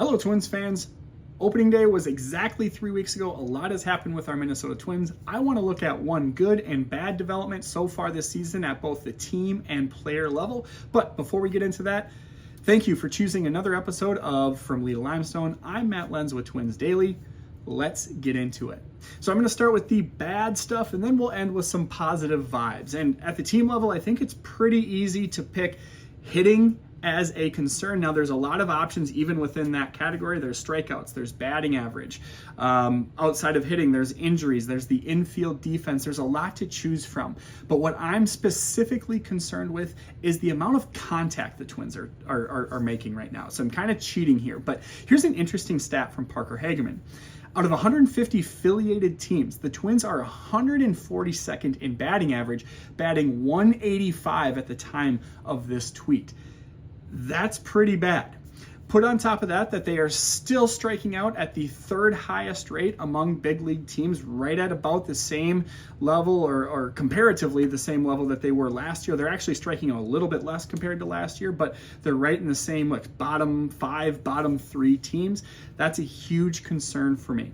Hello, Twins fans. Opening day was exactly 3 weeks ago. A lot has happened with our Minnesota Twins. I want to look at one good and bad development so far this season at both the team and player level. But before we get into that, thank you for choosing another episode of From Lee to Limestone. I'm Matt Lenz with Twins Daily. Let's get into it. So I'm going to start with the bad stuff, and then we'll end with some positive vibes. And at the team level, I think it's pretty easy to pick hitting as a concern. Now, there's a lot of options even within that category. There's strikeouts, there's batting average. Outside of hitting, there's injuries, there's the infield defense. There's a lot to choose from. But what I'm specifically concerned with is the amount of contact the Twins are making right now. So I'm kind of cheating here. But here's an interesting stat from Parker Hagerman. Out of 150 affiliated teams, the Twins are 142nd in batting average, batting 185 at the time of this tweet. That's pretty bad. Put on top of that they are still striking out at the third highest rate among big league teams, right at about the same level or comparatively the same level that they were last year. They're actually striking out a little bit less compared to last year, but they're right in the same bottom 5, bottom 3 teams. That's a huge concern for me.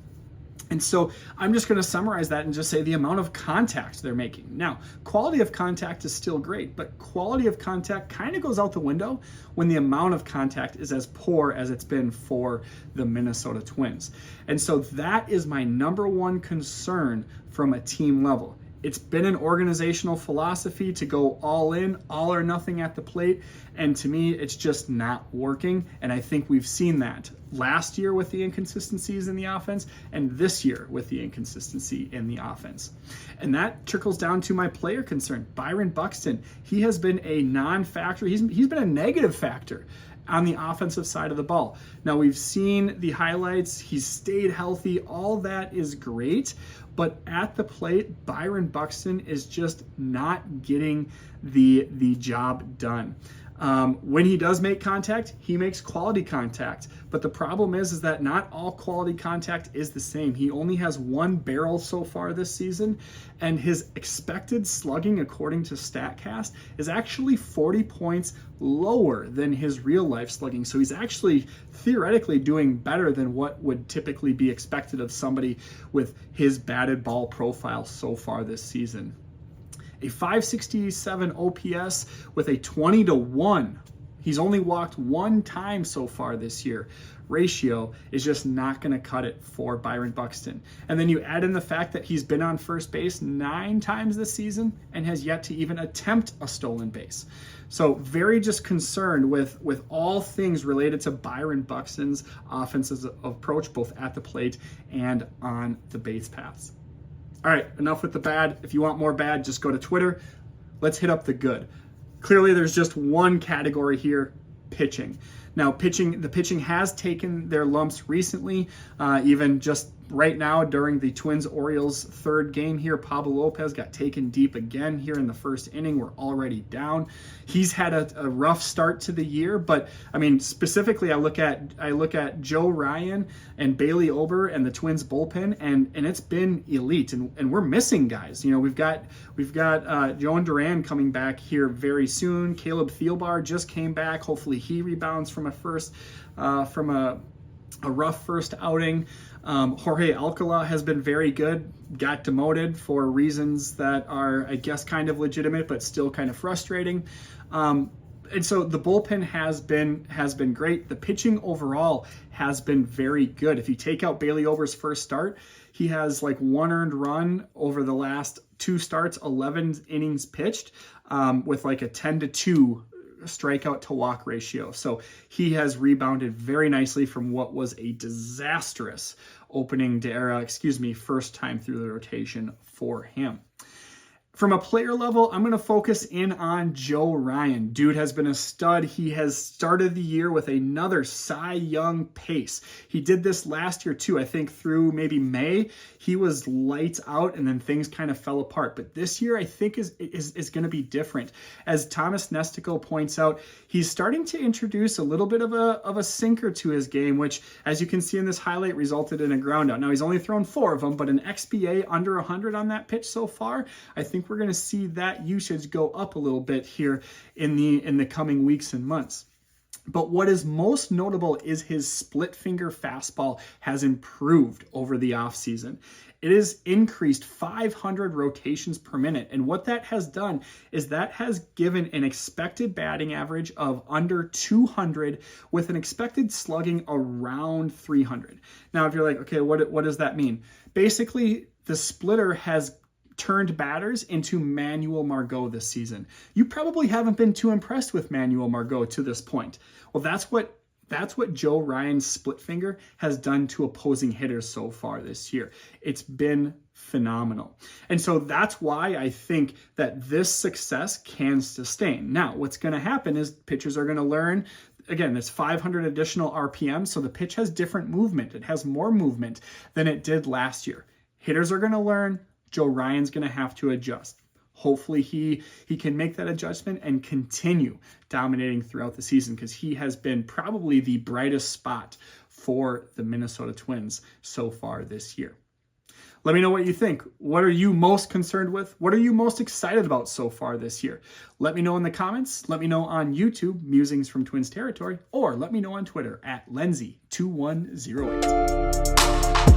And so I'm just going to summarize that and just say the amount of contact they're making. Now, quality of contact is still great, but quality of contact kind of goes out the window when the amount of contact is as poor as it's been for the Minnesota Twins. And so that is my number one concern from a team level. It's been an organizational philosophy to go all in, all or nothing at the plate. And to me, it's just not working. And I think we've seen that last year with the inconsistencies in the offense and this year with the inconsistency in the offense. And that trickles down to my player concern. Byron Buxton, he has been a non-factor. He's been a negative factor on the offensive side of the ball. Now, we've seen the highlights. He's stayed healthy. All that is great. But at the plate, Byron Buxton is just not getting the job done. When he does make contact, he makes quality contact. But the problem is that not all quality contact is the same. He only has one barrel so far this season, and his expected slugging, according to StatCast, is actually 40 points lower than his real life slugging. So he's actually theoretically doing better than what would typically be expected of somebody with his batted ball profile so far this season. A 567 OPS with a 20-1. He's only walked one time so far this year. Ratio is just not going to cut it for Byron Buxton. And then you add in the fact that he's been on first base 9 times this season and has yet to even attempt a stolen base. So very just concerned with all things related to Byron Buxton's offensive approach, both at the plate and on the base paths. All right, enough with the bad. If you want more bad, just go to Twitter. Let's hit up the good. Clearly, there's just one category here, pitching. Now, the pitching has taken their lumps recently, even just right now during the Twins-Orioles third game here. Pablo Lopez got taken deep again here in the first inning. We're already down. He's had a rough start to the year, but I mean, specifically, I look at Joe Ryan and Bailey Ober and the Twins bullpen, and it's been elite, and we're missing guys. You know, we've got Joan Duran coming back here very soon. Caleb Thielbar just came back. Hopefully, he rebounds from a rough first outing. Jorge Alcala has been very good, got demoted for reasons that are, I guess, kind of legitimate, but still kind of frustrating. And so the bullpen has been great. The pitching overall has been very good. If you take out Bailey Ober's first start, he has like 1 earned run over the last 2 starts, 11 innings pitched, with like a 10-2 strikeout to walk ratio. So he has rebounded very nicely from what was a disastrous first time through the rotation for him. From a player level, I'm going to focus in on Joe Ryan. Dude has been a stud. He has started the year with another Cy Young pace. He did this last year too. I think through maybe May, he was lights out and then things kind of fell apart. But this year, I think is going to be different. As Thomas Nestico points out, he's starting to introduce a little bit of a sinker to his game, which, as you can see in this highlight, resulted in a ground out. Now, he's only thrown 4 of them, but an XBA under 100 on that pitch so far. I think we're going to see that usage go up a little bit here in the coming weeks and months. But what is most notable is his split finger fastball has improved over the offseason. It has increased 500 rotations per minute. And what that has done is that has given an expected batting average of under 200 with an expected slugging around 300. Now, if you're like, okay, what does that mean? Basically, the splitter has turned batters into Manuel Margot this season. You probably haven't been too impressed with Manuel Margot to this point. Well, that's what Joe Ryan's split finger has done to opposing hitters so far this year. It's been phenomenal. And so that's why I think that this success can sustain. Now, what's going to happen is pitchers are going to learn. Again, it's 500 additional RPM, so the pitch has different movement. It has more movement than it did last year. Hitters are going to learn. Joe Ryan's going to have to adjust. Hopefully he can make that adjustment and continue dominating throughout the season, because he has been probably the brightest spot for the Minnesota Twins so far this year. Let me know what you think. What are you most concerned with? What are you most excited about so far this year? Let me know in the comments. Let me know on YouTube, Musings from Twins Territory, or let me know on Twitter at Lenzy2108.